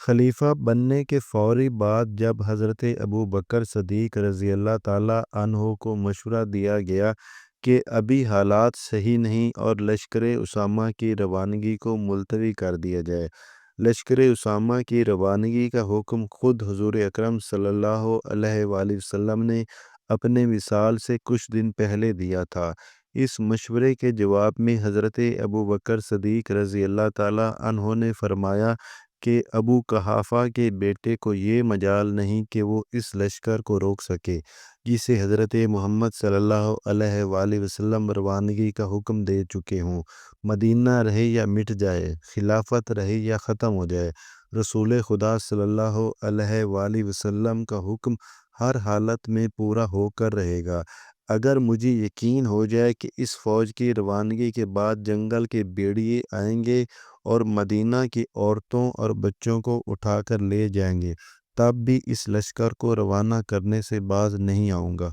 خلیفہ بننے کے فوری بعد جب حضرت ابو بکر صدیق رضی اللہ تعالیٰ عنہ کو مشورہ دیا گیا کہ ابھی حالات صحیح نہیں اور لشکر اسامہ کی روانگی کو ملتوی کر دیا جائے۔ لشکر اسامہ کی روانگی کا حکم خود حضور اکرم صلی اللہ علیہ وآلہ وسلم نے اپنے وصال سے کچھ دن پہلے دیا تھا۔ اس مشورے کے جواب میں حضرت ابو بکر صدیق رضی اللہ تعالیٰ عنہ نے فرمایا کہ ابو قحافہ کے بیٹے کو یہ مجال نہیں کہ وہ اس لشکر کو روک سکے جسے حضرت محمد صلی اللہ علیہ وآلہ وسلم روانگی کا حکم دے چکے ہوں۔ مدینہ رہے یا مٹ جائے، خلافت رہے یا ختم ہو جائے، رسول خدا صلی اللہ علیہ وآلہ وسلم کا حکم ہر حالت میں پورا ہو کر رہے گا۔ اگر مجھے یقین ہو جائے کہ اس فوج کی روانگی کے بعد جنگل کے بھیڑیے آئیں گے اور مدینہ کی عورتوں اور بچوں کو اٹھا کر لے جائیں گے، تب بھی اس لشکر کو روانہ کرنے سے باز نہیں آؤں گا۔